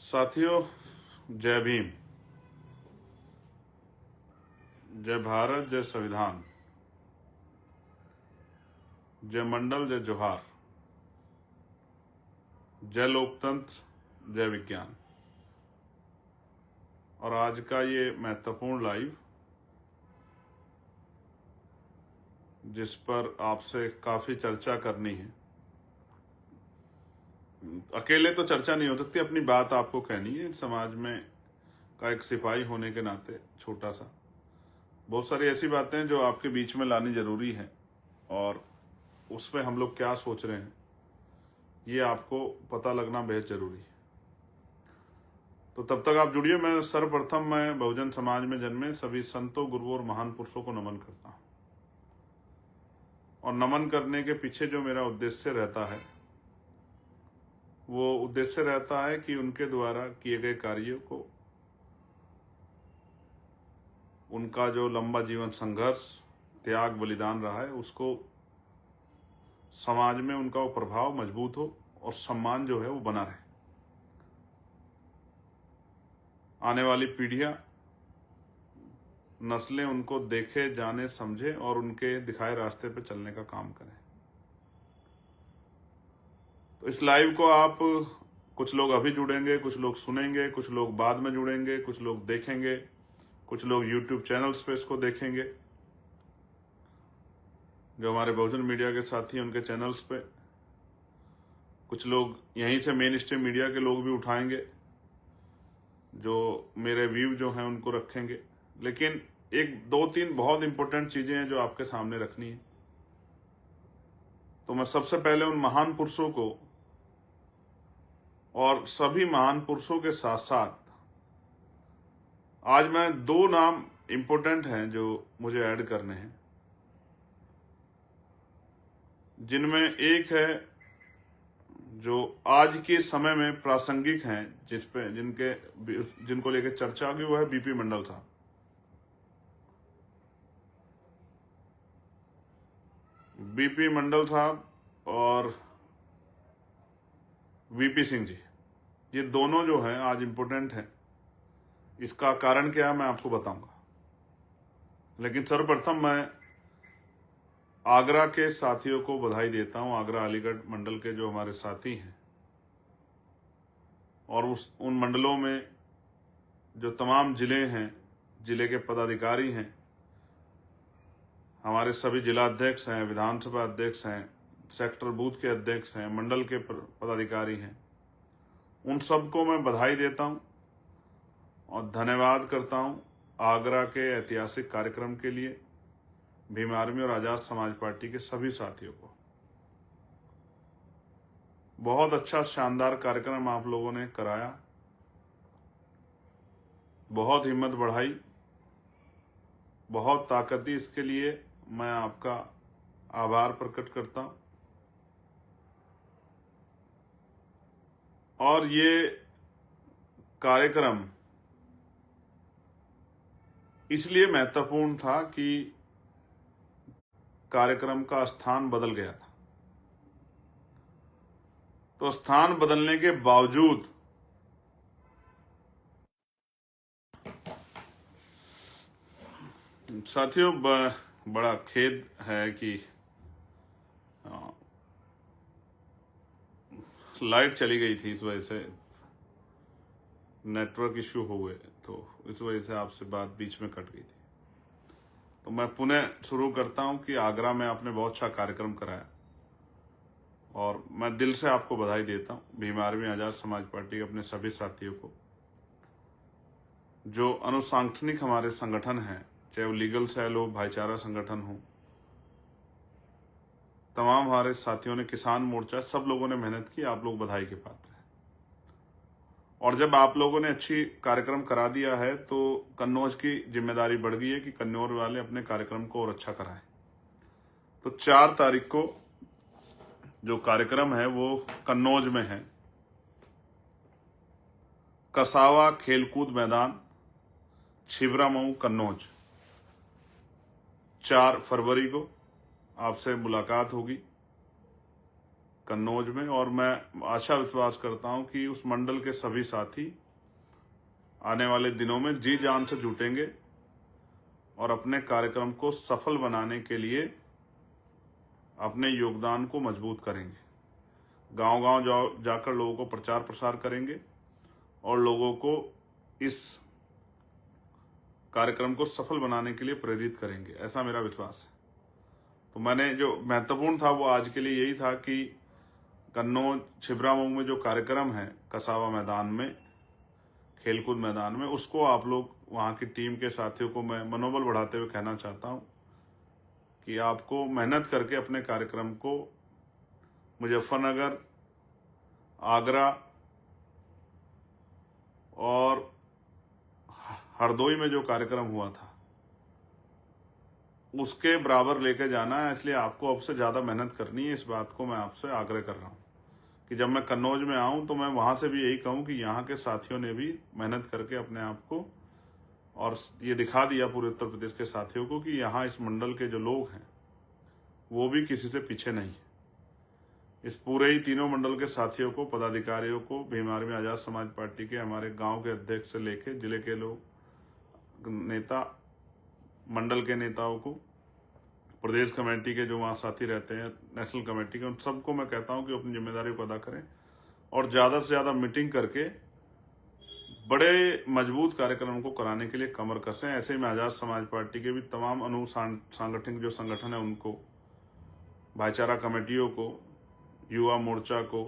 साथियों, जय भीम, जय भारत, जय संविधान, जय मंडल, जय जोहार, जय लोकतंत्र, जय विज्ञान। और आज का ये महत्वपूर्ण लाइव जिस पर आपसे काफी चर्चा करनी है। अकेले तो चर्चा नहीं हो सकती, अपनी बात आपको कहनी है समाज में का एक सिपाही होने के नाते। छोटा सा बहुत सारी ऐसी बातें जो आपके बीच में लानी जरूरी है और उसमें हम लोग क्या सोच रहे हैं ये आपको पता लगना बेहद जरूरी है। तो तब तक आप जुड़िए। मैं सर्वप्रथम बहुजन समाज में जन्मे सभी संतों, गुरुओं और महान पुरुषों को नमन करता हूं। और नमन करने के पीछे जो मेरा उद्देश्य रहता है वो उद्देश्य रहता है कि उनके द्वारा किए गए कार्यों को, उनका जो लंबा जीवन संघर्ष, त्याग, बलिदान रहा है, उसको समाज में उनका वो प्रभाव मजबूत हो और सम्मान जो है वो बना रहे। आने वाली पीढ़ियां, नस्लें उनको देखे, जाने, समझे और उनके दिखाए रास्ते पर चलने का काम करें। तो इस लाइव को आप कुछ लोग अभी जुड़ेंगे, कुछ लोग सुनेंगे, कुछ लोग बाद में जुड़ेंगे, कुछ लोग देखेंगे, कुछ लोग YouTube चैनल्स पे इसको देखेंगे। जो हमारे बहुजन मीडिया के साथी हैं उनके चैनल्स पे, कुछ लोग यहीं से मेन स्ट्रीम मीडिया के लोग भी उठाएंगे, जो मेरे व्यू जो हैं उनको रखेंगे। लेकिन एक दो तीन बहुत इंपॉर्टेंट चीजें हैं जो आपके सामने रखनी है। तो मैं सबसे पहले उन महान पुरुषों को और सभी महान पुरुषों के साथ साथ आज मैं दो नाम इंपॉर्टेंट हैं जो मुझे ऐड करने हैं, जिनमें एक है जो आज के समय में प्रासंगिक हैं, जिनको लेकर चर्चा होगी, वो है बीपी मंडल साहब। बीपी मंडल साहब और वीपी सिंह जी, ये दोनों जो हैं आज इंपॉर्टेंट हैं। इसका कारण क्या है मैं आपको बताऊंगा। लेकिन सर्वप्रथम मैं आगरा के साथियों को बधाई देता हूं, आगरा अलीगढ़ मंडल के जो हमारे साथी हैं और उन मंडलों में जो तमाम जिले हैं, जिले के पदाधिकारी हैं, हमारे सभी जिला अध्यक्ष हैं, विधानसभा अध्यक्ष हैं, सेक्टर बूथ के अध्यक्ष हैं, मंडल के पदाधिकारी हैं, उन सबको मैं बधाई देता हूं और धन्यवाद करता हूं आगरा के ऐतिहासिक कार्यक्रम के लिए, भीम आर्मी और आजाद समाज पार्टी के सभी साथियों को। बहुत अच्छा शानदार कार्यक्रम आप लोगों ने कराया, बहुत हिम्मत बढ़ाई, बहुत ताकत दी। इसके लिए मैं आपका आभार प्रकट करता हूं। और ये कार्यक्रम इसलिए महत्वपूर्ण था कि कार्यक्रम का स्थान बदल गया था। तो स्थान बदलने के बावजूद साथियों बड़ा खेद है कि लाइट चली गई थी, इस वजह से नेटवर्क इश्यू हो गए, तो इस वजह से आपसे बात बीच में कट गई थी। तो मैं पुनः शुरू करता हूं कि आगरा में आपने बहुत अच्छा कार्यक्रम कराया और मैं दिल से आपको बधाई देता हूं, भीम आर्मी आजाद समाज पार्टी के अपने सभी साथियों को। जो अनुसांगठनिक हमारे संगठन हैं, चाहे वो लीगल सेल हो, भाईचारा संगठन हो, तमाम हमारे साथियों ने, किसान मोर्चा, सब लोगों ने मेहनत की। आप लोग बधाई के पात्र हैं। और जब आप लोगों ने अच्छी कार्यक्रम करा दिया है तो कन्नौज की जिम्मेदारी बढ़ गई है कि कन्नौज वाले अपने कार्यक्रम को और अच्छा कराएं। तो 4 तारीख को जो कार्यक्रम है वो कन्नौज में है, कसावा खेलकूद मैदान, छिबरामऊ, कन्नौज। 4 फरवरी को आपसे मुलाकात होगी। कन्नौज में, और मैं आशा विश्वास करता हूं कि उस मंडल के सभी साथी आने वाले दिनों में जी जान से जुटेंगे और अपने कार्यक्रम को सफल बनाने के लिए अपने योगदान को मजबूत करेंगे। गांव-गांव जाकर लोगों को प्रचार प्रसार करेंगे और लोगों को इस कार्यक्रम को सफल बनाने के लिए प्रेरित करेंगे, ऐसा मेरा विश्वास है। तो मैंने जो महत्वपूर्ण था वो आज के लिए यही था कि कन्नौज छिबरामऊ में जो कार्यक्रम है कसावा मैदान में, खेलकूद मैदान में, उसको आप लोग वहाँ की टीम के साथियों को मैं मनोबल बढ़ाते हुए कहना चाहता हूँ कि आपको मेहनत करके अपने कार्यक्रम को मुजफ्फरनगर, आगरा और हरदोई में जो कार्यक्रम हुआ था उसके बराबर लेके जाना है। इसलिए आपको अब से ज़्यादा मेहनत करनी है। इस बात को मैं आपसे आग्रह कर रहा हूँ कि जब मैं कन्नौज में आऊँ तो मैं वहाँ से भी यही कहूँ कि यहाँ के साथियों ने भी मेहनत करके अपने आप को और ये दिखा दिया पूरे उत्तर प्रदेश के साथियों को कि यहाँ इस मंडल के जो लोग हैं वो भी किसी से पीछे नहीं है। इस पूरे ही तीनों मंडल के साथियों को, पदाधिकारियों को, भीम आर्मी आज़ाद समाज पार्टी के हमारे गांव के अध्यक्ष से लेके जिले के लोग, नेता, मंडल के नेताओं को, प्रदेश कमेटी के जो वहाँ साथी रहते हैं, नेशनल कमेटी के, उन सबको मैं कहता हूँ कि अपनी जिम्मेदारी को अदा करें और ज़्यादा से ज़्यादा मीटिंग करके बड़े मजबूत कार्यक्रम को कराने के लिए कमर कसें। ऐसे ही मैं आज़ाद समाज पार्टी के भी तमाम सांगठनिक जो संगठन है उनको, भाईचारा कमेटियों को, युवा मोर्चा को,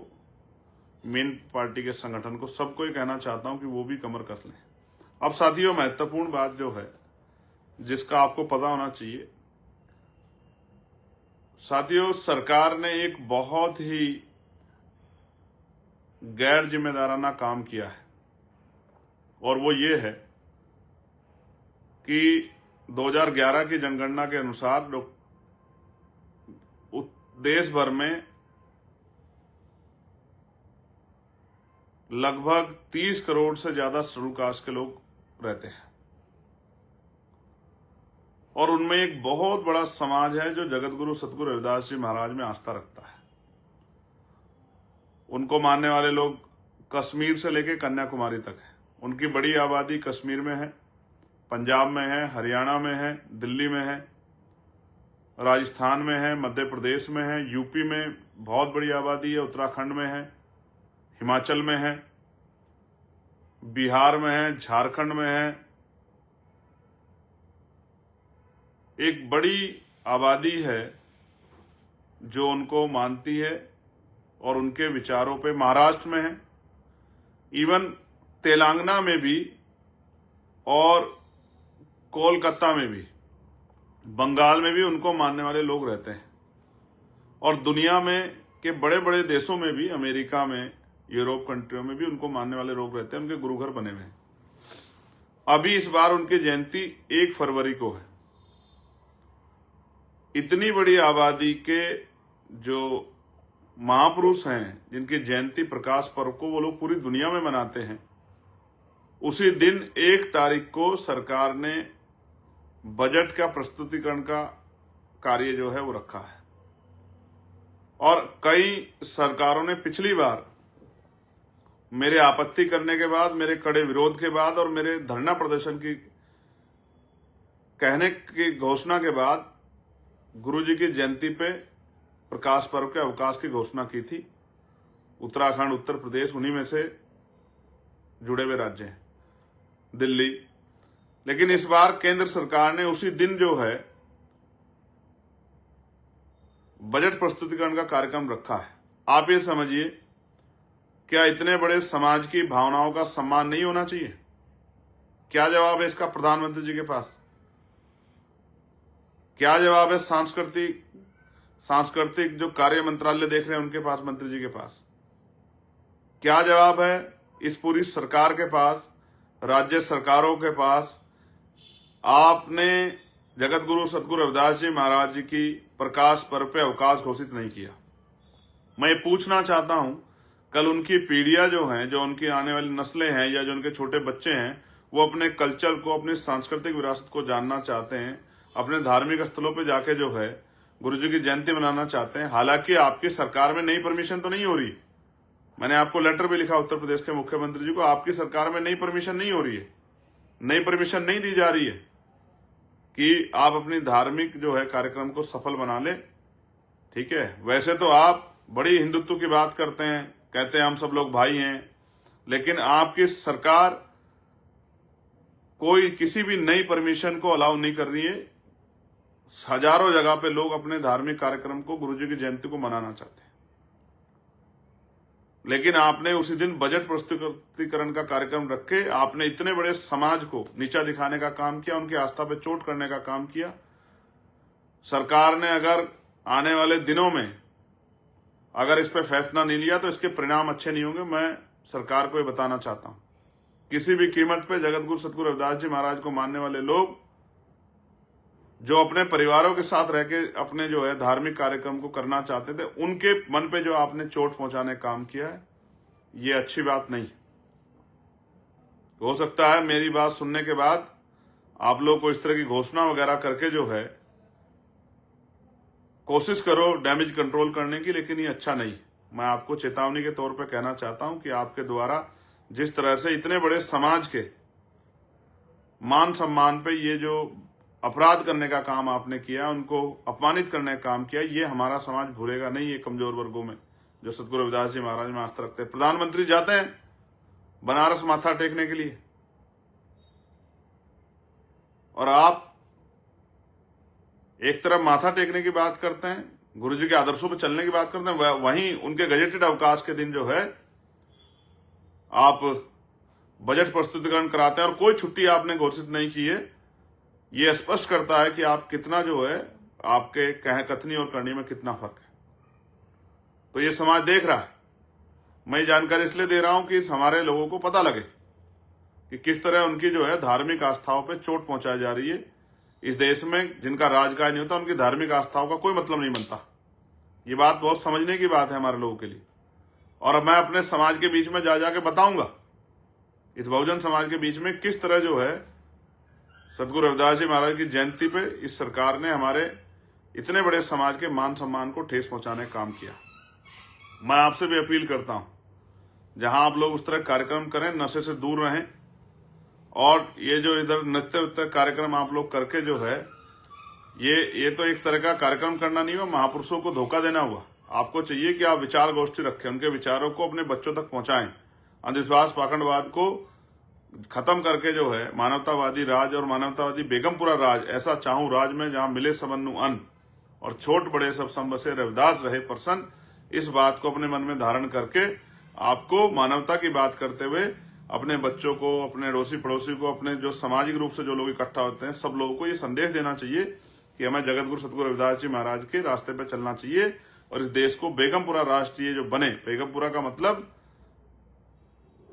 मेन पार्टी के संगठन को, सबको ही कहना चाहता हूं कि वो भी कमर कस लें। अब साथियों, महत्वपूर्ण बात जो है जिसका आपको पता होना चाहिए, साथियों, सरकार ने एक बहुत ही गैर जिम्मेदाराना काम किया है और वो ये है कि 2011 की जनगणना के अनुसार देश भर में लगभग 30 करोड़ से ज्यादा शेड्यूल कास्ट के लोग रहते हैं और उनमें एक बहुत बड़ा समाज है जो जगत गुरु सतगुरु रविदास जी महाराज में आस्था रखता है। उनको मानने वाले लोग कश्मीर से लेकर कन्याकुमारी तक है। उनकी बड़ी आबादी कश्मीर में है, पंजाब में है, हरियाणा में है, दिल्ली में है, राजस्थान में है, मध्य प्रदेश में है, यूपी में बहुत बड़ी आबादी है, उत्तराखंड में है, हिमाचल में है, बिहार में है, झारखंड में है। एक बड़ी आबादी है जो उनको मानती है और उनके विचारों पे। महाराष्ट्र में है, इवन तेलंगाना में भी और कोलकाता में भी, बंगाल में भी उनको मानने वाले लोग रहते हैं और दुनिया में के बड़े बड़े देशों में भी, अमेरिका में, यूरोप कंट्रियों में भी उनको मानने वाले लोग रहते हैं। उनके गुरुघर बने हुए हैं। अभी इस बार उनकी जयंती 1 फरवरी को है। इतनी बड़ी आबादी के जो महापुरुष हैं जिनकी जयंती, प्रकाश पर्व को वो लोग पूरी दुनिया में मनाते हैं, उसी दिन 1 तारीख को सरकार ने बजट का प्रस्तुतिकरण का कार्य जो है वो रखा है। और कई सरकारों ने पिछली बार मेरे आपत्ति करने के बाद, मेरे कड़े विरोध के बाद और मेरे धरना प्रदर्शन की कहने की घोषणा के बाद गुरुजी की जयंती पे प्रकाश पर्व के अवकाश की घोषणा की थी। उत्तराखंड, उत्तर प्रदेश उन्हीं में से जुड़े हुए राज्य हैं, दिल्ली। लेकिन इस बार केंद्र सरकार ने उसी दिन जो है बजट प्रस्तुतिकरण का कार्यक्रम रखा है। आप ये समझिए, क्या इतने बड़े समाज की भावनाओं का सम्मान नहीं होना चाहिए? क्या जवाब है इसका प्रधानमंत्री जी के पास? क्या जवाब है सांस्कृतिक जो कार्य मंत्रालय देख रहे हैं उनके पास, मंत्री जी के पास? क्या जवाब है इस पूरी सरकार के पास, राज्य सरकारों के पास? आपने जगत गुरु सतगुरु रविदास जी महाराज जी की प्रकाश पर्व पे अवकाश घोषित नहीं किया। मैं ये पूछना चाहता हूं, कल उनकी पीढ़ियां जो हैं, जो उनकी आने वाली नस्लें हैं या जो उनके छोटे बच्चे हैं, वो अपने कल्चर को, अपनी सांस्कृतिक विरासत को जानना चाहते हैं, अपने धार्मिक स्थलों पे जाके जो है गुरुजी की जयंती मनाना चाहते हैं, हालांकि आपकी सरकार में नई परमिशन तो नहीं हो रही। मैंने आपको लेटर भी लिखा उत्तर प्रदेश के मुख्यमंत्री जी को, आपकी सरकार में नई परमिशन नहीं हो रही है, नई परमिशन नहीं दी जा रही है कि आप अपनी धार्मिक जो है कार्यक्रम को सफल बना ले। ठीक है, वैसे तो आप बड़ी हिंदुत्व की बात करते हैं, कहते हैं हम सब लोग भाई हैं, लेकिन आपकी सरकार कोई किसी भी नई परमिशन को अलाउ नहीं कर रही है। हजारों जगह पे लोग अपने धार्मिक कार्यक्रम को, गुरुजी की जयंती को मनाना चाहते हैं, लेकिन आपने उसी दिन बजट प्रस्तुतीकरण का कार्यक्रम रख के आपने इतने बड़े समाज को नीचा दिखाने का काम किया, उनकी आस्था पे चोट करने का काम किया। सरकार ने अगर आने वाले दिनों में अगर इस पर फैसला नहीं लिया तो इसके परिणाम अच्छे नहीं होंगे। मैं सरकार को ये बताना चाहता हूं, किसी भी कीमत पे जगत गुरु सतगुरु रविदास जी महाराज को मानने वाले लोग जो अपने परिवारों के साथ रह के अपने जो है धार्मिक कार्यक्रम को करना चाहते थे, उनके मन पे जो आपने चोट पहुंचाने का काम किया है, ये अच्छी बात नहीं। हो सकता है मेरी बात सुनने के बाद आप लोग को इस तरह की घोषणा वगैरह करके जो है कोशिश करो डैमेज कंट्रोल करने की, लेकिन ये अच्छा नहीं। मैं आपको चेतावनी के तौर पे कहना चाहता हूं कि आपके द्वारा जिस तरह से इतने बड़े समाज के मान सम्मान पे ये जो अपराध करने का काम आपने किया, उनको अपमानित करने का काम किया, ये हमारा समाज भूलेगा नहीं। ये कमजोर वर्गों में जो सतगुरु रविदास जी महाराज में आस्था रखते हैं, प्रधानमंत्री जाते हैं बनारस माथा टेकने के लिए और आप एक तरफ माथा टेकने की बात करते हैं, गुरुजी के आदर्शों पर चलने की बात करते हैं, वहीं उनके गजेटेड अवकाश के दिन जो है आप बजट प्रस्तुतिकरण कराते हैं और कोई छुट्टी आपने घोषित नहीं की है। ये स्पष्ट करता है कि आप कितना जो है आपके कह कथनी और करनी में कितना फर्क है। तो ये समाज देख रहा है। मैं जानकारी इसलिए दे रहा हूं कि हमारे लोगों को पता लगे कि किस तरह उनकी जो है धार्मिक आस्थाओं पे चोट पहुंचाई जा रही है। इस देश में जिनका राजकाज नहीं होता, उनकी धार्मिक आस्थाओं का कोई मतलब नहीं बनता। ये बात बहुत समझने की बात है हमारे लोगों के लिए, और मैं अपने समाज के बीच में जा जाके बताऊंगा, इस बहुजन समाज के बीच में किस तरह जो है सतगुरु रविदास जी महाराज की जयंती पे इस सरकार ने हमारे इतने बड़े समाज के मान सम्मान को ठेस पहुंचाने का काम किया। मैं आपसे भी अपील करता हूं, जहां आप लोग उस तरह कार्यक्रम करें, नशे से दूर रहें, और ये जो इधर नृत्य कार्यक्रम आप लोग करके जो है ये तो एक तरह का कार्यक्रम करना नहीं हुआ, महापुरुषों को धोखा देना हुआ। आपको चाहिए कि आप विचार गोष्ठी रखें, उनके विचारों को अपने बच्चों तक पहुंचाएं, अंधविश्वास पाखंडवाद को खत्म करके जो है मानवतावादी राज और मानवतावादी बेगमपुरा राज, ऐसा चाहूं राज में जहां मिले सबन्नु अन्न और छोट बड़े सब संबसे रविदास रहे प्रसन्न। इस बात को अपने मन में धारण करके आपको मानवता की बात करते हुए अपने बच्चों को, अपने अड़ोसी पड़ोसी को, अपने जो सामाजिक रूप से जो लोग इकट्ठा होते हैं, सब लोगों को ये संदेश देना चाहिए कि हमें जगत गुरु सतगुरु रविदास जी महाराज के रास्ते पर चलना चाहिए और इस देश को बेगमपुरा राष्ट्रीय जो बने, बेगमपुरा का मतलब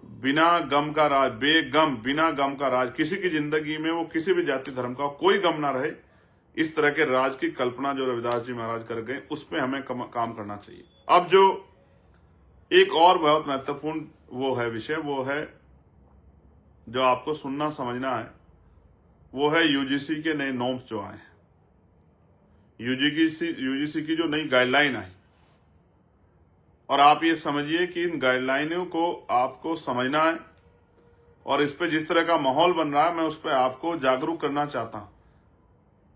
बिना गम का राज, बेगम, बिना गम का राज, किसी की जिंदगी में वो किसी भी जाति धर्म का कोई गम ना रहे, इस तरह के राज की कल्पना जो रविदास जी महाराज कर गए, उस पर हमें काम करना चाहिए। अब जो एक और बहुत महत्वपूर्ण वो है विषय, वो है जो आपको सुनना समझना है, वो है यूजीसी के नए नॉर्म्स जो आए हैं, यूजीसी की जो नई गाइडलाइन आई। और आप ये समझिए कि इन गाइडलाइनों को आपको समझना है और इस पे जिस तरह का माहौल बन रहा है, मैं उस पर आपको जागरूक करना चाहता हूं।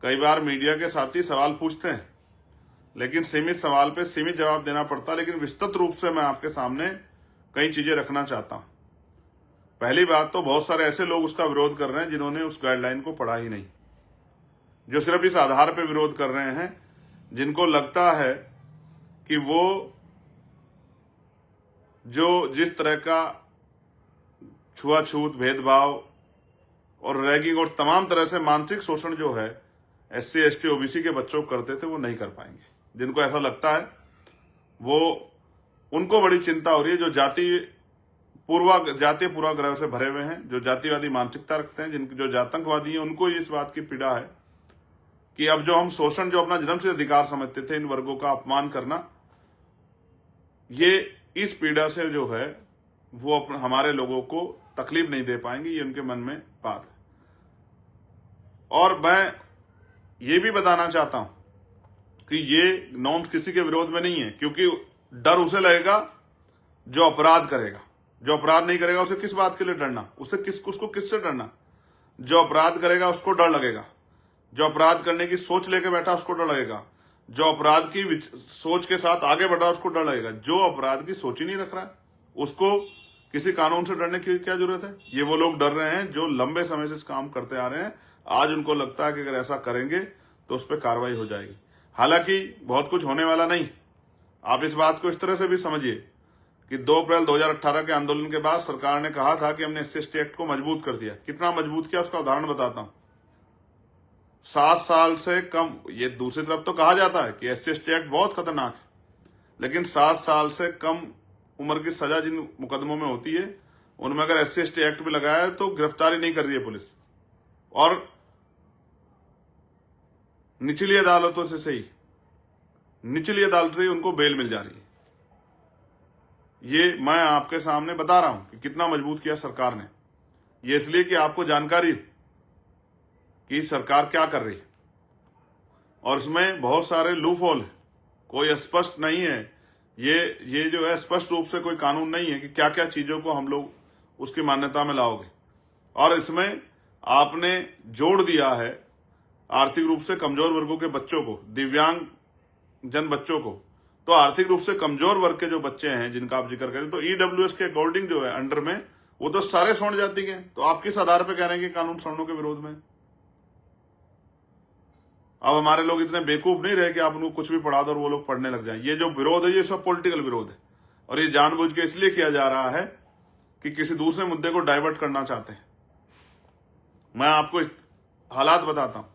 कई बार मीडिया के साथी सवाल पूछते हैं, लेकिन सीमित सवाल पे सीमित जवाब देना पड़ता है, लेकिन विस्तृत रूप से मैं आपके सामने कई चीजें रखना चाहता हूं। पहली बात तो बहुत सारे ऐसे लोग उसका विरोध कर रहे हैं जिन्होंने उस गाइडलाइन को पढ़ा ही नहीं, जो सिर्फ इस आधार पर विरोध कर रहे हैं, जिनको लगता है कि वो जो जिस तरह का छुआछूत, भेदभाव और रैगिंग और तमाम तरह से मानसिक शोषण जो है SC ST OBC के बच्चों को करते थे, वो नहीं कर पाएंगे। जिनको ऐसा लगता है, वो उनको बड़ी चिंता हो रही है, जो जातीय पूर्वाग्रह से भरे हुए हैं, जो जातिवादी मानसिकता रखते हैं, जो जातंकवादी हैं, उनको इस बात की पीड़ा है कि अब जो हम शोषण, जो अपना जन्मसिद्ध अधिकार समझते थे, इन वर्गों का अपमान करना, ये इस पीड़ा से जो है वो हमारे लोगों को तकलीफ नहीं दे पाएंगे। ये उनके मन में बात है। और मैं ये भी बताना चाहता हूं कि ये नॉर्म्स किसी के विरोध में नहीं है, क्योंकि डर उसे लगेगा जो अपराध करेगा। जो अपराध नहीं करेगा उसे किस बात के लिए डरना, उसको किससे डरना? जो अपराध करेगा उसको डर लगेगा, जो अपराध करने की सोच लेके बैठा उसको डर लगेगा, जो अपराध की सोच के साथ आगे बढ़ा उसको डर लगेगा। जो अपराध की सोच ही नहीं रख रहा है उसको किसी कानून से डरने की क्या जरूरत है? ये वो लोग डर रहे हैं जो लंबे समय से इस काम करते आ रहे हैं। आज उनको लगता है कि अगर ऐसा करेंगे तो उस पर कार्रवाई हो जाएगी। हालांकि बहुत कुछ होने वाला नहीं। आप इस बात को इस तरह से भी समझिए कि 2 अप्रैल 2018 के आंदोलन के बाद सरकार ने कहा था कि हमने SC/ST एक्ट को मजबूत कर दिया। कितना मजबूत किया उसका उदाहरण बताता हूं। 7 साल से कम, ये दूसरी तरफ तो कहा जाता है कि SC/ST एक्ट बहुत खतरनाक है, लेकिन 7 साल से कम उम्र की सजा जिन मुकदमों में होती है उनमें अगर SC/ST एक्ट भी लगाया है तो गिरफ्तारी नहीं कर रही है पुलिस, और निचली अदालतों से सही, निचली अदालत से ही उनको बेल मिल जा रही है। ये मैं आपके सामने बता रहा हूं कि कितना मजबूत किया सरकार ने। ये इसलिए कि आपको जानकारी कि सरकार क्या कर रही है, और इसमें बहुत सारे लूप होल है, कोई स्पष्ट नहीं है। ये जो है स्पष्ट रूप से कोई कानून नहीं है कि क्या क्या चीजों को हम लोग उसकी मान्यता में लाओगे। और इसमें आपने जोड़ दिया है आर्थिक रूप से कमजोर वर्गों के बच्चों को, दिव्यांग जन बच्चों को। तो आर्थिक रूप से कमजोर वर्ग के जो बच्चे हैं जिनका आप जिक्र करें, तो EWS के अकॉर्डिंग जो है अंडर में वो तो सारे स्वर्ण जाति के। तो आप किस आधार पर कह रहे हैं कि कानून स्वर्णों के विरोध में? अब हमारे लोग इतने बेवकूफ नहीं रहे कि आप उनको कुछ भी पढ़ा दो और वो लोग पढ़ने लग जाएं। ये जो विरोध है ये सब पॉलिटिकल विरोध है, और ये जानबूझ के इसलिए किया जा रहा है कि किसी दूसरे मुद्दे को डाइवर्ट करना चाहते हैं। मैं आपको हालात बताता हूं।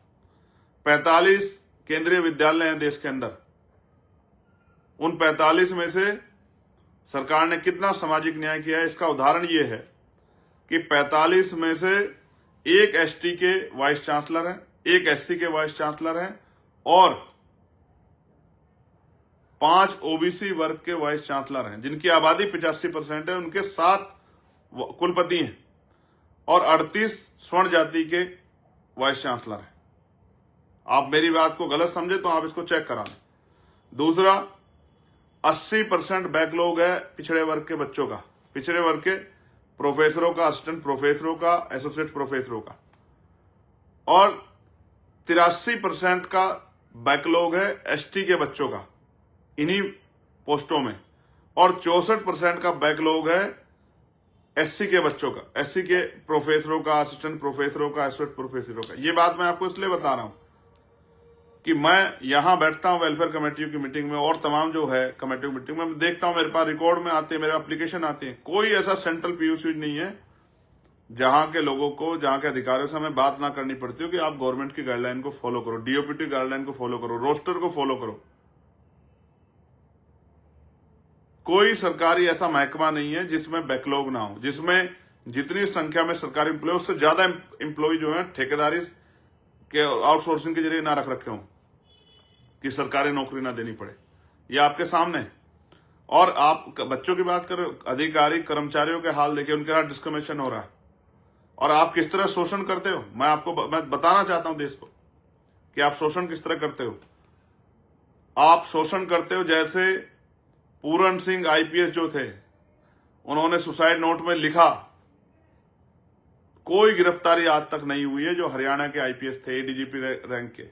45 केंद्रीय विद्यालय हैं देश के अंदर। उन 45 में से सरकार ने कितना सामाजिक न्याय किया है, इसका उदाहरण ये है कि 45 में से एक ST के वाइस चांसलर हैं, एक SC के वाइस चांसलर हैं, और 5 OBC वर्ग के वाइस चांसलर हैं, जिनकी आबादी 85% है। उनके 7 कुलपति हैं और 38 स्वर्ण जाति के वाइस चांसलर हैं। आप मेरी बात को गलत समझे तो आप इसको चेक करा लें। दूसरा, 80% बैकलॉग है पिछड़े वर्ग के बच्चों का, पिछड़े वर्ग के प्रोफेसरों का, असिस्टेंट प्रोफेसरों का, एसोसिएट प्रोफेसरों का, और 83% का बैकलॉग है ST के बच्चों का इन्हीं पोस्टों में, और 64% का बैकलॉग है SC के बच्चों का, SC के प्रोफेसरों का, असिस्टेंट प्रोफेसरों का, एसोसिएट प्रोफेसरों का। ये बात मैं आपको इसलिए बता रहा हूं कि मैं यहां बैठता हूं वेलफेयर कमेटियों की मीटिंग में, और तमाम जो है कमेटियों की मीटिंग में मैं देखता हूं, मेरे पास रिकॉर्ड में आते हैं, मेरे एप्लीकेशन आते हैं। कोई ऐसा सेंट्रल PUC नहीं है जहां के लोगों को, जहां के अधिकारियों से हमें बात ना करनी पड़ती हो कि आप गवर्नमेंट की गाइडलाइन को फॉलो करो, DOPT गाइडलाइन को फॉलो करो, रोस्टर को फॉलो करो। कोई सरकारी ऐसा महकमा नहीं है जिसमें बैकलॉग ना हो, जिसमें जितनी संख्या में सरकारी एम्प्लॉय, उससे ज्यादा एम्प्लॉय जो है ठेकेदारी के आउटसोर्सिंग के जरिए ना रख रखे हों कि सरकारी नौकरी ना देनी पड़े। ये आपके सामने है। और आप बच्चों की बात करें, अधिकारी कर्मचारियों के हाल देखिए, उनके साथ डिस्क्रिमिनेशन हो रहा है, और आप किस तरह शोषण करते हो। मैं बताना चाहता हूं देश को कि आप शोषण किस तरह करते हो। आप शोषण करते हो जैसे पूरन सिंह IPS जो थे, उन्होंने सुसाइड नोट में लिखा, कोई गिरफ्तारी आज तक नहीं हुई है जो हरियाणा के IPS थे, ADGP रैंक के।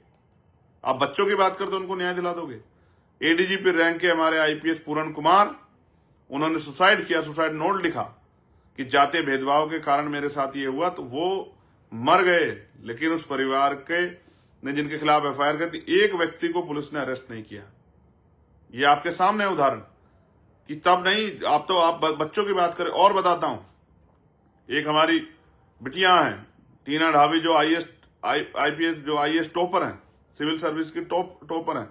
आप बच्चों की बात करते हो, उनको न्याय दिला दोगे? ADGP रैंक के हमारे IPS पूरन कुमार, उन्होंने सुसाइड किया, सुसाइड नोट लिखा कि जातीय भेदभाव के कारण मेरे साथ ये हुआ, तो वो मर गए, लेकिन उस परिवार के ने जिनके खिलाफ FIR कर दी, एक व्यक्ति को पुलिस ने अरेस्ट नहीं किया। ये आपके सामने उदाहरण कि तब नहीं, आप बच्चों की बात करें। और बताता हूं, एक हमारी बिटियां हैं, टीना ढाबी, जो IPS जो IAS टॉपर हैं, सिविल सर्विस की टॉपर हैं।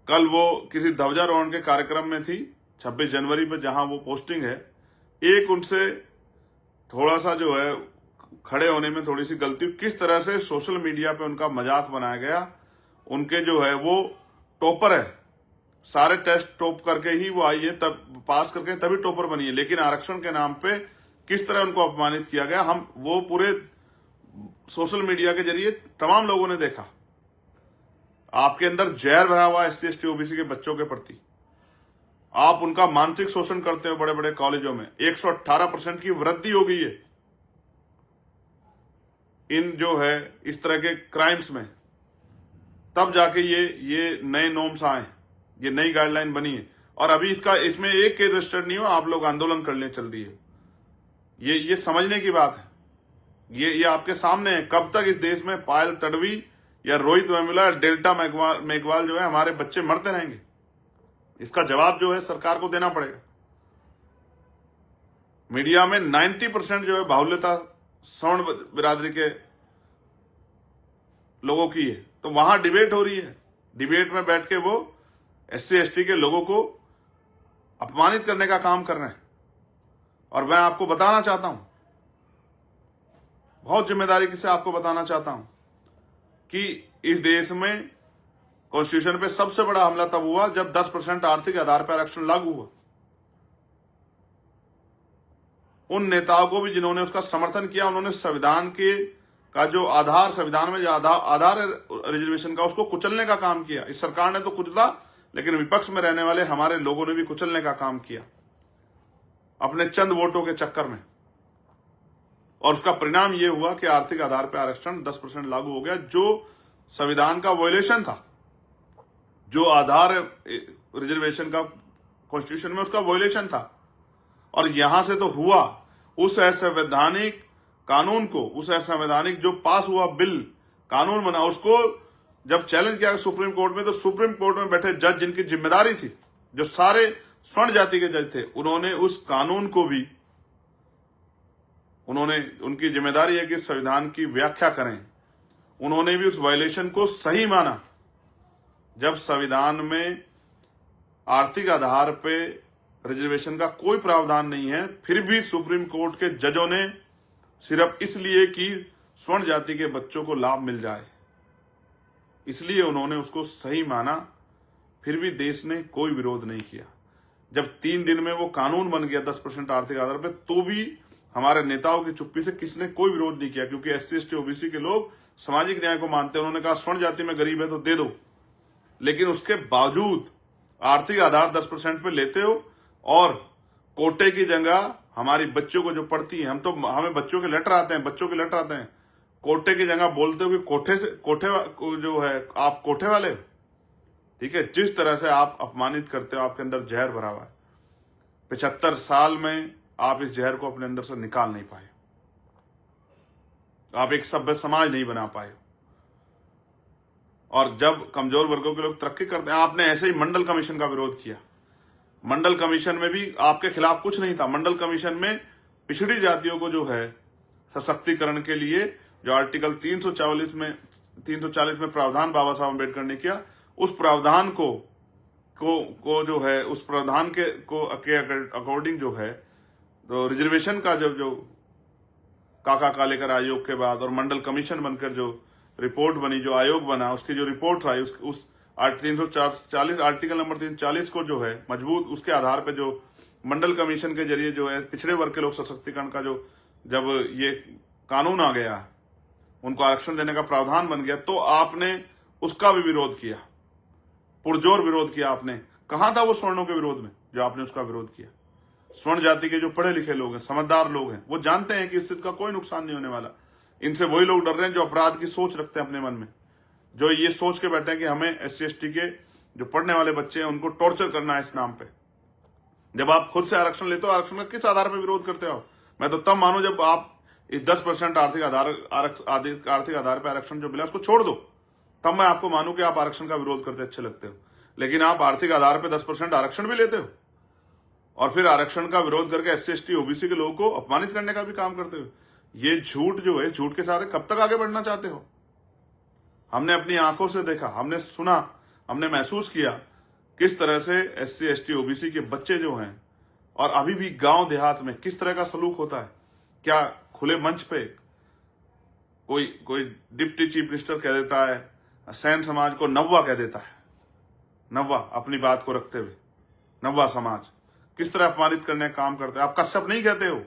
कल वो किसी ध्वजारोहण के कार्यक्रम में थी 26 जनवरी पर, जहां वो पोस्टिंग है। एक उनसे थोड़ा सा जो है खड़े होने में थोड़ी सी गलती, किस तरह से सोशल मीडिया पे उनका मजाक बनाया गया। उनके जो है वो टॉपर है, सारे टेस्ट टॉप करके ही वो आई है, तब पास करके तभी टॉपर बनी है, लेकिन आरक्षण के नाम पे किस तरह उनको अपमानित किया गया, हम वो पूरे सोशल मीडिया के जरिए तमाम लोगों ने देखा। आपके अंदर जहर भरा हुआ एससी एसटी ओबीसी के बच्चों के प्रति। आप उनका मानसिक शोषण करते हो। बड़े बड़े कॉलेजों में 118% की वृद्धि हो गई है इन जो है इस तरह के क्राइम्स में। तब जाके ये नए नॉर्म्स आए, ये नई गाइडलाइन बनी है। और अभी इसमें एक केस रजिस्टर्ड नहीं हुआ, आप लोग आंदोलन करने चल दिए। ये समझने की बात है। ये आपके सामने है। कब तक इस देश में पायल तडवी या रोहित वेमुला, डेल्टा मेघवाल जो है हमारे बच्चे मरते रहेंगे? इसका जवाब जो है सरकार को देना पड़ेगा। मीडिया में 90% जो है बाहुल्यता सवर्ण बिरादरी के लोगों की है, तो वहां डिबेट हो रही है। डिबेट में बैठ के वो एससी एसटी के लोगों को अपमानित करने का काम कर रहे हैं। और मैं आपको बताना चाहता हूं, बहुत जिम्मेदारी से आपको बताना चाहता हूं कि इस देश में कॉन्स्टिट्यूशन पे सबसे बड़ा हमला तब हुआ जब 10% आर्थिक आधार पर आरक्षण लागू हुआ। उन नेताओं को भी जिन्होंने उसका समर्थन किया, उन्होंने संविधान का जो आधार, संविधान में जो आधार रिजर्वेशन का, उसको कुचलने का काम किया। इस सरकार ने तो कुचला, लेकिन विपक्ष में रहने वाले हमारे लोगों ने भी कुचलने का काम किया अपने चंद वोटों के चक्कर में। और उसका परिणाम यह हुआ कि आर्थिक आधार पर आरक्षण 10% लागू हो गया, जो संविधान का वॉयलेशन था, जो आधार रिजर्वेशन का कॉन्स्टिट्यूशन में उसका वॉयलेशन था। और यहां से तो हुआ उस असंवैधानिक कानून को, उस असंवैधानिक जो पास हुआ बिल, कानून बना, उसको जब चैलेंज किया सुप्रीम कोर्ट में, तो सुप्रीम कोर्ट में बैठे जज, जिनकी जिम्मेदारी थी, जो सारे स्वर्ण जाति के जज थे, उन्होंने उस कानून को भी, उनकी जिम्मेदारी है कि संविधान की व्याख्या करें, उन्होंने भी उस वायलेशन को सही माना। जब संविधान में आर्थिक आधार पे रिजर्वेशन का कोई प्रावधान नहीं है, फिर भी सुप्रीम कोर्ट के जजों ने सिर्फ इसलिए कि स्वर्ण जाति के बच्चों को लाभ मिल जाए, इसलिए उन्होंने उसको सही माना, फिर भी देश ने कोई विरोध नहीं किया। जब 3 दिन में वो कानून बन गया 10% आर्थिक आधार पे, तो भी हमारे नेताओं की चुप्पी से किसने कोई विरोध नहीं किया, क्योंकि एससी एसटी ओबीसी के लोग सामाजिक न्याय को मानते हैं। उन्होंने कहा स्वर्ण जाति में गरीब है तो दे दो, लेकिन उसके बावजूद आर्थिक आधार 10% पे लेते हो और कोटे की जगह हमारी बच्चों को जो पढ़ती है, हमें बच्चों के लेटर आते हैं, कोटे की जगह बोलते हो कि कोठे जो है आप कोठे वाले हो। ठीक है, जिस तरह से आप अपमानित करते हो, आपके अंदर जहर भरा हुआ है। 75 साल में आप इस जहर को अपने अंदर से निकाल नहीं पाए, आप एक सभ्य समाज नहीं बना पाए। और जब कमजोर वर्गों के लोग तरक्की करते हैं, आपने ऐसे ही मंडल कमीशन का विरोध किया। मंडल कमीशन में भी आपके खिलाफ कुछ नहीं था। मंडल कमीशन में पिछड़ी जातियों को जो है सशक्तिकरण के लिए जो आर्टिकल 340 में प्रावधान बाबा साहब अम्बेडकर ने किया, उस प्रावधान को जो है, उस प्रावधान के अकॉर्डिंग जो है, तो रिजर्वेशन का जो काका कालेकर आयोग के बाद और मंडल कमीशन बनकर जो रिपोर्ट बनी, जो आयोग बना, उसकी जो रिपोर्ट आई, उस 340 आर्टिकल नंबर 340 को जो है मजबूत, उसके आधार पे जो मंडल कमीशन के जरिए जो है पिछड़े वर्ग के लोग सशक्तिकरण का जो जब ये कानून आ गया, उनको आरक्षण देने का प्रावधान बन गया, तो आपने उसका भी विरोध किया, पुरजोर विरोध किया आपने। कहां था वो स्वर्णों के विरोध में जो आपने उसका विरोध किया? स्वर्ण जाति के जो पढ़े लिखे लोग हैं, समझदार लोग हैं, वो जानते हैं कि इससे का कोई नुकसान नहीं होने वाला। इनसे वही लोग डर रहे हैं जो अपराध की सोच रखते हैं अपने मन में, जो ये सोच के बैठे हैं कि हमें एससी एसटी के जो पढ़ने वाले बच्चे हैं उनको टॉर्चर करना है इस नाम पे। जब आप खुद से आरक्षण लेते हो, आरक्षण का किस आधार पर विरोध करते हो? मैं तो तब मानू जब आप इस 10% आर्थिक आधार पर आरक्षण जो मिला उसको छोड़ दो, तब मैं आपको मानू कि आप आरक्षण का विरोध करते अच्छे लगते हो। लेकिन आप आर्थिक आधार पर 10% आरक्षण भी लेते हो और फिर आरक्षण का विरोध करके एससी एसटी ओबीसी के लोगों को अपमानित करने का भी काम करते हो। ये झूठ जो है, झूठ के सहारे कब तक आगे बढ़ना चाहते हो? हमने अपनी आंखों से देखा, हमने सुना, हमने महसूस किया किस तरह से एससी एसटी ओबीसी के बच्चे जो हैं, और अभी भी गांव देहात में किस तरह का सलूक होता है। क्या खुले मंच पे कोई डिप्टी चीफ मिनिस्टर कह देता है, सैन समाज को नव्वा कह देता है, नव्वा अपनी बात को रखते हुए, नव्वा समाज किस तरह अपमानित करने का काम करते हैं। आप कश्यप नहीं कहते हो,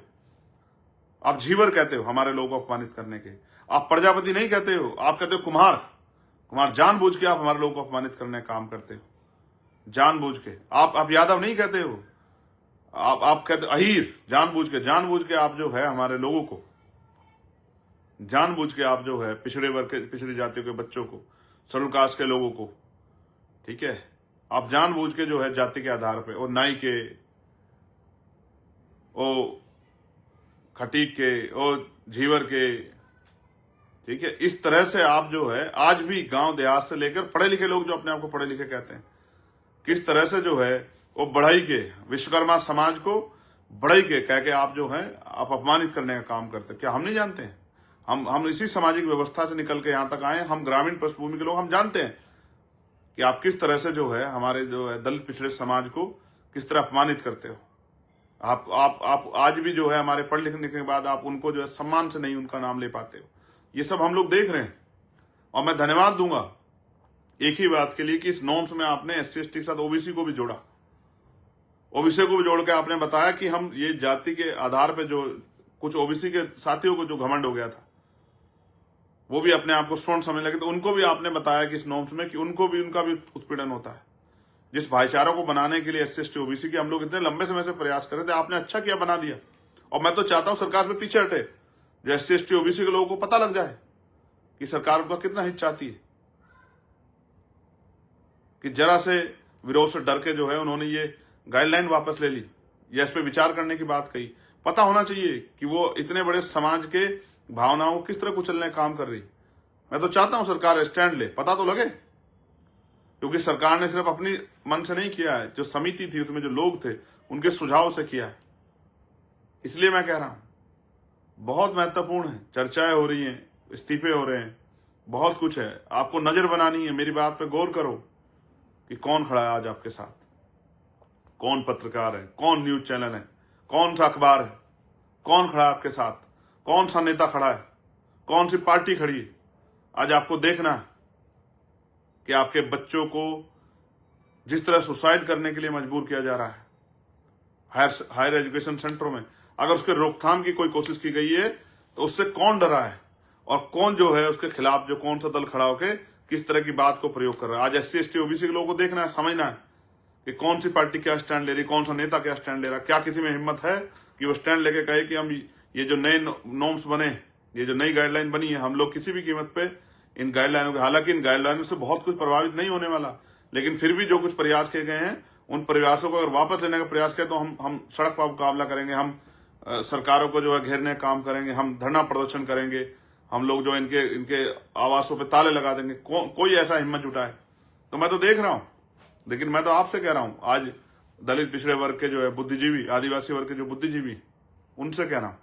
आप झीवर कहते हो हमारे लोगों को अपमानित करने के। आप प्रजापति नहीं कहते हो, आप कहते हो कुम्हार। कुमार, जानबूझ के आप हमारे लोगों को अपमानित करने का काम करते हो, जानबूझ के। आप यादव नहीं कहते हो, आप कहते अहीर, जानबूझ के आप जो है हमारे लोगों को, जानबूझ के आप जो है पिछड़े वर्ग के, पिछड़ी जातियों के बच्चों को, शेड्यूल कास्ट के लोगों को, ठीक है, आप जानबूझ के जो है जाति के आधार पे, और नाई के, ओ खटीक के, ओ झीवर के, ठीक है, इस तरह से आप जो है आज भी गांव देहात से लेकर पढ़े लिखे लोग जो अपने आप को पढ़े लिखे कहते हैं, किस तरह से जो है वो बढ़ई के, विश्वकर्मा समाज को बढ़ई के कह के आप जो है आप अपमानित करने का काम करते हैं। क्या हम नहीं जानते हैं? हम इसी सामाजिक व्यवस्था से निकल के यहां तक आए, हम ग्रामीण पृष्ठभूमि के लोग, हम जानते हैं कि आप किस तरह से जो है हमारे जो है दलित पिछड़े समाज को किस तरह अपमानित करते हो। आप आज भी जो है हमारे पढ़ लिखने के बाद आप उनको जो है सम्मान से नहीं उनका नाम ले पाते हो। ये सब हम लोग देख रहे हैं, और मैं धन्यवाद दूंगा एक ही बात के लिए कि इस नॉर्म्स में आपने SC ST के साथ OBC को भी जोड़ा, OBC को भी जोड़ के आपने बताया कि हम ये जाति के आधार पे जो कुछ OBC के साथियों को जो घमंड हो गया था, वो भी अपने आप को स्वर्ण समझने लगे, तो उनको भी आपने बताया कि इस नॉर्म्स में कि उनको भी, उनका भी उत्पीड़न होता है। जिस भाईचारा को बनाने के लिए SC ST OBC के हम लोग इतने लंबे समय से प्रयास कर रहे थे, आपने अच्छा किया, बना दिया। और मैं तो चाहता हूं सरकार पे पीछे हटे, जो SC ST OBC के लोगों को पता लग जाए कि सरकार उनका कितना हित चाहती है, कि जरा से विरोध से डर के जो है उन्होंने ये गाइडलाइन वापस ले ली या इस पे विचार करने की बात कही। पता होना चाहिए कि वो इतने बड़े समाज के भावनाओं को किस तरह कुचलने का काम कर रही। मैं तो चाहता हूं सरकार स्टैंड ले, पता तो लगे, क्योंकि सरकार ने सिर्फ अपनी मन से नहीं किया है, जो समिति थी उसमें जो लोग थे उनके सुझाव से किया है। इसलिए मैं कह रहा हूं बहुत महत्वपूर्ण है, चर्चाएं हो रही हैं, इस्तीफे हो रहे हैं, बहुत कुछ है, आपको नजर बनानी है। मेरी बात पे गौर करो कि कौन खड़ा है आज आपके साथ, कौन पत्रकार है, कौन न्यूज चैनल है, कौन सा अखबार है, कौन खड़ा है आपके साथ, कौन सा नेता खड़ा है, कौन सी पार्टी खड़ी है। आज आपको देखना है कि आपके बच्चों को जिस तरह सुसाइड करने के लिए मजबूर किया जा रहा है हायर एजुकेशन सेंटरों में, अगर उसके रोकथाम की कोई कोशिश की गई है तो उससे कौन डरा है और कौन जो है उसके खिलाफ जो कौन सा दल खड़ा होकर किस तरह की बात को प्रयोग कर रहा है। आज SC ST OBC के लोगों को देखना है, समझना है कि कौन सी पार्टी क्या स्टैंड ले रही, कौन सा नेता क्या स्टैंड ले रहा। क्या किसी में हिम्मत है कि वो स्टैंड लेके कहे कि हम ये जो नए नॉर्म्स बने, ये जो नई गाइडलाइन बनी है, हम लोग किसी भी कीमत पे इन गाइडलाइनों के, हालांकि इन गाइडलाइनों से बहुत कुछ प्रभावित नहीं होने वाला, लेकिन फिर भी जो कुछ प्रयास किए गए हैं उन प्रयासों को अगर वापस लेने का प्रयास करें तो हम सड़क पर मुकाबला करेंगे, हम सरकारों को जो है घेरने का काम करेंगे, हम धरना प्रदर्शन करेंगे, हम लोग जो इनके आवासों पे ताले लगा देंगे। कोई ऐसा हिम्मत जुटाए तो मैं तो देख रहा हूं, लेकिन मैं तो आपसे कह रहा हूं, आज दलित पिछड़े वर्ग के जो है बुद्धिजीवी, आदिवासी वर्ग के जो बुद्धिजीवी, उनसे कह रहा हूं,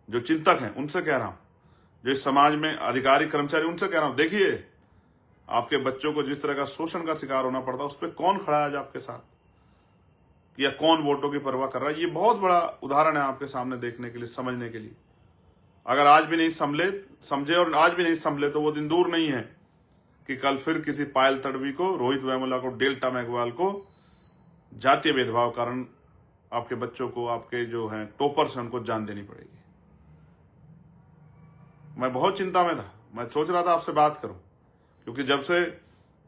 जो चिंतक हैं उनसे कह रहा हूं, जो इस समाज में अधिकारी कर्मचारी, उनसे कह रहा हूं, देखिए आपके बच्चों को जिस तरह का शोषण का शिकार होना पड़ता है उस पर कौन खड़ा है आज आपके साथ, या कौन वोटों की परवाह कर रहा है। ये बहुत बड़ा उदाहरण है आपके सामने देखने के लिए, समझने के लिए। अगर आज भी नहीं समझे और आज भी नहीं संभले तो वो दिन दूर नहीं है कि कल फिर किसी पायल तड़वी को, रोहित वेमुला को, डेल्टा मेघवाल को जातीय भेदभाव कारण आपके बच्चों को, आपके जो हैं टॉपर्स हैं, उनको जान देनी पड़ेगी। मैं बहुत चिंता में था, मैं सोच रहा था आपसे बात करूं, क्योंकि जब से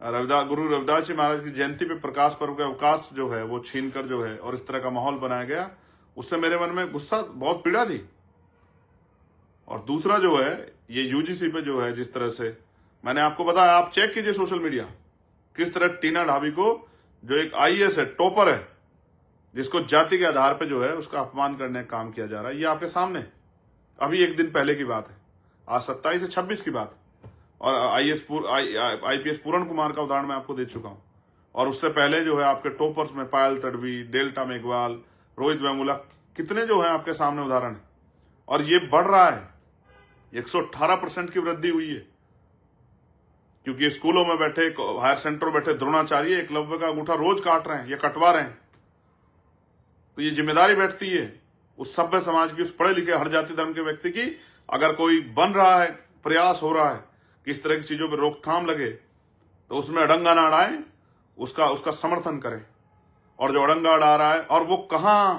गुरु रविदास जी महाराज की जयंती पे प्रकाश पर्व का अवकाश जो है वो छीन कर जो है और इस तरह का माहौल बनाया गया, उससे मेरे मन में गुस्सा, बहुत पीड़ा थी। और दूसरा जो है ये UGC पे जो है जिस तरह से मैंने आपको बताया, आप चेक कीजिए सोशल मीडिया, किस तरह टीना ढाबी को, जो एक IAS है, टॉपर है, जिसको जाति के आधार पे जो है उसका अपमान करने का काम किया जा रहा है। ये आपके सामने अभी एक दिन पहले की बात है, आज 27 से 26 की बात। और IPS पूरण कुमार का उदाहरण मैं आपको दे चुका हूं, और उससे पहले जो है आपके टॉपर्स में पायल तड़वी, डेल्टा मेघवाल, रोहित वेमुला, कितने जो है आपके सामने उदाहरण है। और ये बढ़ रहा है, 118% की वृद्धि हुई है, क्योंकि स्कूलों में बैठे, हायर सेंटर में बैठे द्रोणाचार्य एकलव्य का अंगूठा रोज काट रहे हैं या कटवा रहे हैं। तो ये जिम्मेदारी बैठती है उस सभ्य समाज की, उस पढ़े लिखे हर जाति धर्म के व्यक्ति की। अगर कोई बन रहा है, प्रयास हो रहा है कि इस तरह की चीजों पर रोकथाम लगे, तो उसमें अड़ंगा ना अड़ाए, उसका समर्थन करें। और जो अड़ंगा अड़ा रहा है, और वो कहां,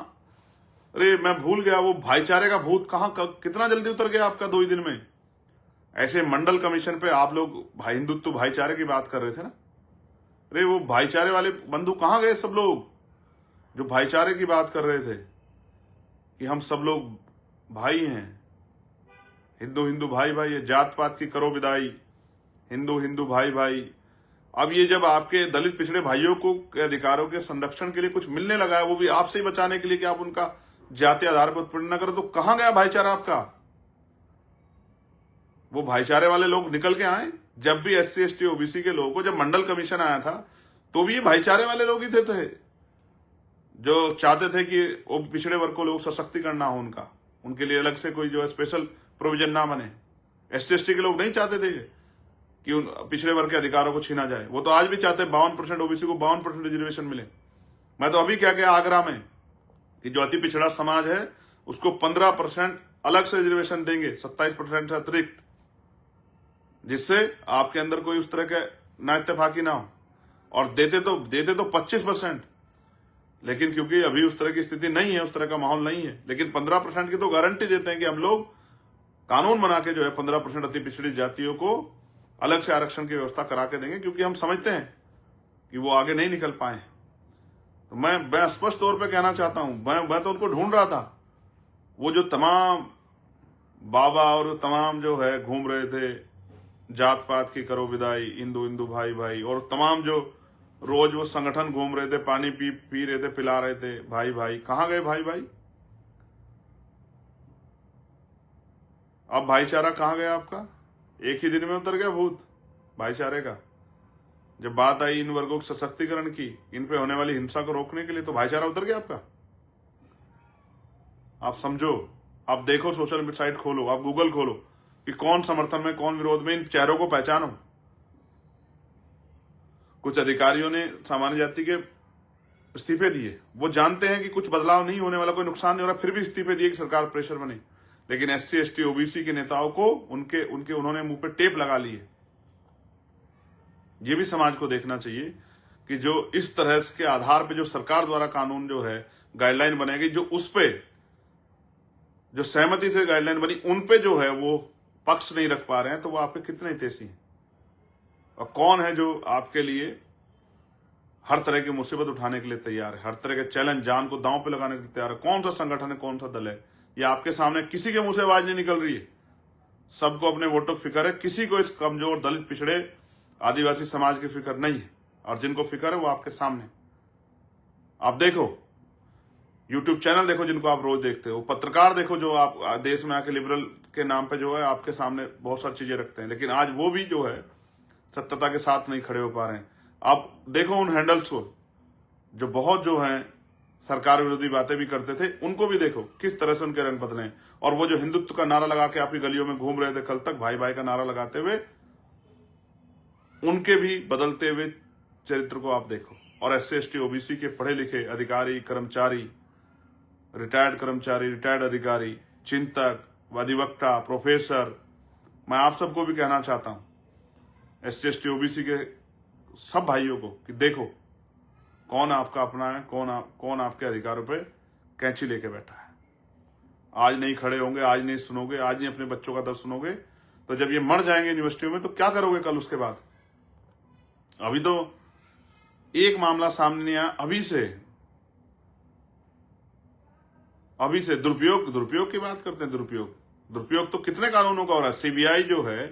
अरे मैं भूल गया, वो भाईचारे का भूत कहां कितना जल्दी उतर गया आपका 2 ही दिन में। ऐसे मंडल कमीशन पे आप लोग भाई हिंदुत्व भाईचारे की बात कर रहे थे ना, अरे वो भाईचारे वाले बंधु कहाँ गए सब लोग जो भाईचारे की बात कर रहे थे कि हम सब लोग भाई हैं, हिंदू हिंदू भाई भाई है, जात पात की करो विदाई, हिंदू हिंदू भाई भाई। अब ये जब आपके दलित पिछड़े भाइयों को के अधिकारों के संरक्षण के लिए कुछ मिलने लगा है, वो भी आपसे ही बचाने के लिए कि आप उनका जातीय आधार पर उत्पीड़न न करो, तो कहां गया भाईचारा आपका? वो भाईचारे वाले लोग निकल के आए। जब भी SC ST OBC के लोगों को जब मंडल कमीशन आया था तो भी ये भाईचारे वाले लोग ही थे जो चाहते थे कि वो पिछड़े वर्ग को लोग सशक्तिकरण हो, उनके लिए अलग से कोई जो है स्पेशल प्रोविजन ना बने। SC ST के लोग नहीं चाहते थे कि उन पिछड़े वर्ग के अधिकारों को छीना जाए। वो तो आज भी चाहते हैं 52% OBC को 52% रिजर्वेशन मिले। मैं तो अभी क्या किया आगरा में कि जो अति पिछड़ा समाज है उसको 15% अलग से रिजर्वेशन देंगे, 27% से अतिरिक्त, जिससे आपके अंदर कोई उस तरह के ना इत्तेफाकी ना हो। और देते तो 25%, लेकिन क्योंकि अभी उस तरह की स्थिति नहीं है, उस तरह का माहौल नहीं है, लेकिन 15% की तो गारंटी देते हैं कि हम लोग कानून बना के जो है 15% अति पिछड़ी जातियों को अलग से आरक्षण की व्यवस्था करा के देंगे, क्योंकि हम समझते हैं कि वो आगे नहीं निकल पाए। तो मैं स्पष्ट तौर पे कहना चाहता हूं, मैं तो उनको ढूंढ रहा था, वो जो तमाम बाबा और तमाम जो है घूम रहे थे जात पात की करो विदाई, हिंदू हिंदू भाई भाई, और तमाम जो रोज वो संगठन घूम रहे थे, पानी पी रहे थे, पिला रहे थे भाई भाई, कहां गए भाई भाई? अब भाईचारा कहां गया आपका? एक ही दिन में उतर गया भूत भाईचारे का। जब बात आई इन वर्गों के सशक्तिकरण की, इन पे होने वाली हिंसा को रोकने के लिए, तो भाईचारा उतर गया आपका। आप समझो, आप देखो, सोशल साइट खोलो, आप गूगल खोलो कि कौन समर्थन में कौन विरोध में, इन चेहरों को पहचानो। कुछ अधिकारियों ने सामान्य जाति के इस्तीफे दिए, वो जानते हैं कि कुछ बदलाव नहीं होने वाला, कोई नुकसान नहीं हो रहा, फिर भी इस्तीफे दिए कि सरकार प्रेशर बने। लेकिन SC ST OBC के नेताओं को उनके उन्होंने मुंह पे टेप लगा ली है। ये भी समाज को देखना चाहिए कि जो इस तरह के आधार पे जो सरकार द्वारा कानून जो है गाइडलाइन बनाई गई, जो उस पे जो सहमति से गाइडलाइन बनी, उन पे जो है वो पक्ष नहीं रख पा रहे हैं, तो वो आप पे कितने तेजी हैं। और कौन है जो आपके लिए हर तरह की मुसीबत उठाने के लिए तैयार है, हर तरह के चैलेंज, जान को दांव पे लगाने के लिए तैयार है? कौन सा संगठन है, कौन सा दल है? ये आपके सामने किसी के मुंह से आवाज नहीं निकल रही है। सबको अपने वोटों की फिक्र है, किसी को इस कमजोर दलित पिछड़े आदिवासी समाज की फिक्र नहीं है। और जिनको फिक्र है वो आपके सामने। आप देखो, यूट्यूब चैनल देखो जिनको आप रोज देखते हो, पत्रकार देखो जो आप देश में आके लिबरल के नाम पे जो है आपके सामने बहुत सारी चीजें रखते हैं, लेकिन आज वो भी जो है सत्यता के साथ नहीं खड़े हो पा रहे हैं। आप देखो उन हैंडल्स को जो बहुत जो है सरकार विरोधी बातें भी करते थे, उनको भी देखो किस तरह से उनके रंग बदले हैं। और वो जो हिंदुत्व का नारा लगा के आपकी गलियों में घूम रहे थे कल तक, भाई भाई का नारा लगाते हुए, उनके भी बदलते हुए चरित्र को आप देखो। और SC ST OBC के पढ़े लिखे अधिकारी, कर्मचारी, रिटायर्ड अधिकारी, चिंतक, अधिवक्ता, प्रोफेसर, मैं आप सबको भी कहना चाहता हूं, SC ST OBC के सब भाइयों को, कि देखो कौन आपका अपना है, कौन आपके अधिकारों पे कैंची लेके बैठा है। आज नहीं खड़े होंगे, आज नहीं सुनोगे, आज नहीं अपने बच्चों का दर्द सुनोगे, तो जब ये मर जाएंगे यूनिवर्सिटियों में तो क्या करोगे कल उसके बाद? अभी तो एक मामला सामने नहीं आया, अभी से दुरुपयोग की बात करते हैं। दुरुपयोग तो कितने कानूनों का हो रहा है। CBI जो है,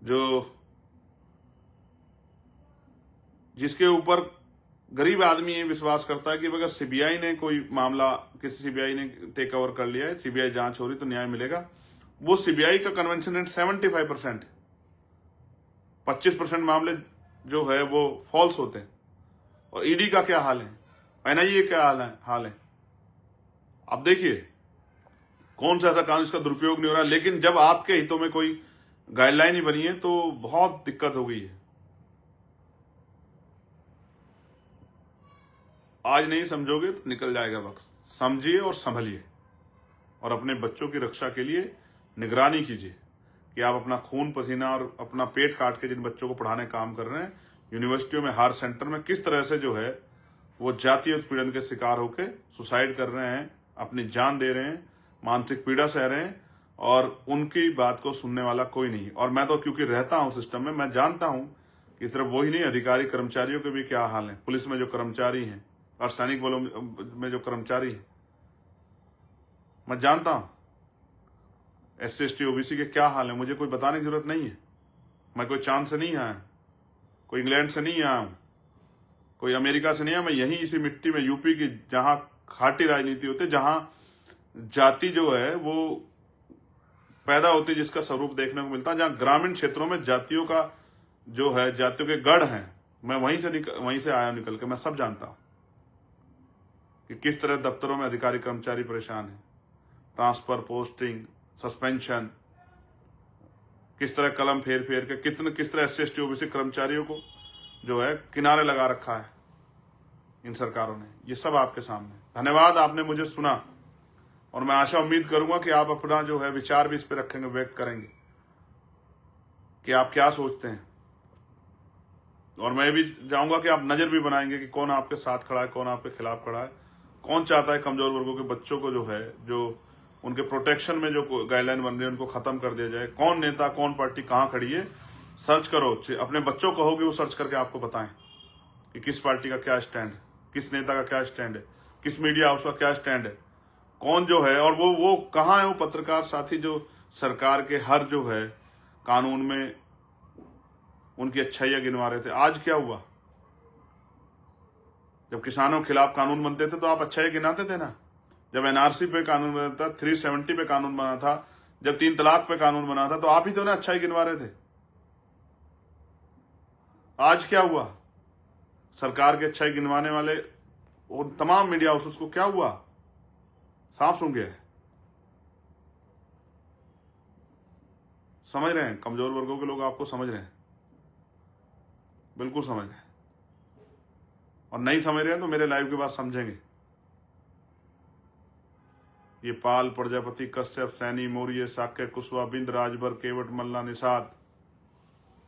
जो जिसके ऊपर गरीब आदमी ये विश्वास करता है कि अगर CBI ने कोई मामला, किसी CBI ने टेक ओवर कर लिया है, CBI जांच हो रही तो न्याय मिलेगा, वो CBI का कन्वेंशन रेट 75%, 25% मामले जो है वो फॉल्स होते हैं। और ED का क्या हाल है, NIA क्या हाल है। अब देखिए कौन सा ऐसा कानून इसका दुरुपयोग नहीं हो रहा, लेकिन जब आपके हितों में कोई गाइडलाइन ही बनी है तो बहुत दिक्कत हो गई है। आज नहीं समझोगे तो निकल जाएगा वक्त। समझिए और संभलिए, और अपने बच्चों की रक्षा के लिए निगरानी कीजिए कि आप अपना खून पसीना और अपना पेट काट के जिन बच्चों को पढ़ाने काम कर रहे हैं, यूनिवर्सिटियों में, हर सेंटर में किस तरह से जो है वो जातीय उत्पीड़न के शिकार होकर सुसाइड कर रहे हैं, अपनी जान दे रहे हैं, मानसिक पीड़ा सह रहे हैं, और उनकी बात को सुनने वाला कोई नहीं। और मैं तो क्योंकि रहता हूं सिस्टम में, मैं जानता हूं कि सिर्फ वही नहीं, अधिकारी कर्मचारियों के भी क्या हाल है। पुलिस में जो कर्मचारी हैं और सैनिक बलों में जो कर्मचारी हैं, मैं जानता हूं SC ST OBC के क्या हाल है। मुझे कोई बताने की जरूरत नहीं है। मैं कोई चांद से नहीं आया, कोई इंग्लैंड से नहीं आया हूं, कोई अमेरिका से नहीं आया। मैं यहीं इसी मिट्टी में, यूपी की, जहां खाटी राजनीति होती है, जहां जाति जो है वो पैदा होती है, जिसका स्वरूप देखने को मिलता है, जहां ग्रामीण क्षेत्रों में जातियों का जो है, जातियों के गढ़ हैं, मैं वहीं से आया निकल के। मैं सब जानता हूं कि किस तरह दफ्तरों में अधिकारी कर्मचारी परेशान हैं, ट्रांसफर, पोस्टिंग, सस्पेंशन, किस तरह कलम फेर फेर के किस तरह SC ST OBC कर्मचारियों को जो है किनारे लगा रखा है इन सरकारों ने। ये सब आपके सामने। धन्यवाद, आपने मुझे सुना, और मैं आशा उम्मीद करूंगा कि आप अपना जो है विचार भी इस पर रखेंगे, व्यक्त करेंगे कि आप क्या सोचते हैं। और मैं भी चाहूंगा कि आप नजर भी बनाएंगे कि कौन आपके साथ खड़ा है, कौन आपके खिलाफ खड़ा है, कौन चाहता है कमजोर वर्गों के बच्चों को जो है, जो उनके प्रोटेक्शन में जो गाइडलाइन बन रही है, उनको खत्म कर दिया जाए। कौन नेता, कौन पार्टी कहाँ खड़ी है, सर्च करो। अपने बच्चों को कहोगे, वो सर्च करके आपको बताएं कि किस पार्टी का क्या स्टैंड है, किस नेता का क्या स्टैंड है, किस मीडिया हाउस का क्या स्टैंड है, कौन जो है, और वो कहाँ है वो पत्रकार साथी जो सरकार के हर जो है कानून में उनकी अच्छाइयां गिनवा रहे थे। आज क्या हुआ? जब किसानों के खिलाफ कानून बनते थे तो आप अच्छाई गिनाते थे ना। जब NRC पे कानून बना था, 370 पे कानून बना था, जब 3 तलाक पे कानून बना था, तो आप ही तो ना अच्छाई गिनवा रहे थे। आज क्या हुआ? सरकार के अच्छाई गिनवाने वाले और तमाम मीडिया हाउसेस को क्या हुआ? सांप सूंघ गया है। समझ रहे हैं? कमजोर वर्गों के लोग आपको समझ रहे हैं, बिल्कुल समझ रहे हैं। और नहीं समझ रहे हैं तो मेरे लाइव के बाद समझेंगे। ये पाल, प्रजापति, कश्यप, सैनी, मौर्य, साक्य, कुशवा, बिंद, राजभर, केवट, मल्ला, निषाद,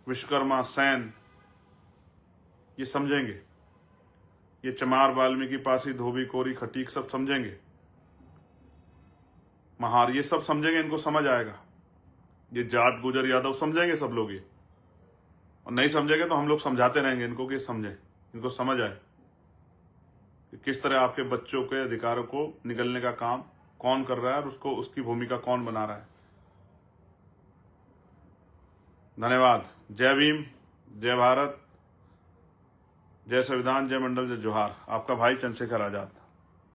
विश्वकर्मा, सैन, ये समझेंगे। ये चमार, वाल्मीकि, पासी, धोबी, कोरी, खटीक, सब समझेंगे। महार, ये सब समझेंगे, इनको समझ आएगा। ये जाट, गुजर, यादव समझेंगे सब लोग ये। और नहीं समझेंगे तो हम लोग समझाते रहेंगे इनको कि समझे, इनको समझ आए कि किस तरह आपके बच्चों के अधिकारों को निगलने का काम कौन कर रहा है और उसको, उसकी भूमिका कौन बना रहा है। धन्यवाद। जय भीम, जय भारत, जय संविधान, जय मंडल, जय जोहार। आपका भाई चंद्रशेखर आजाद।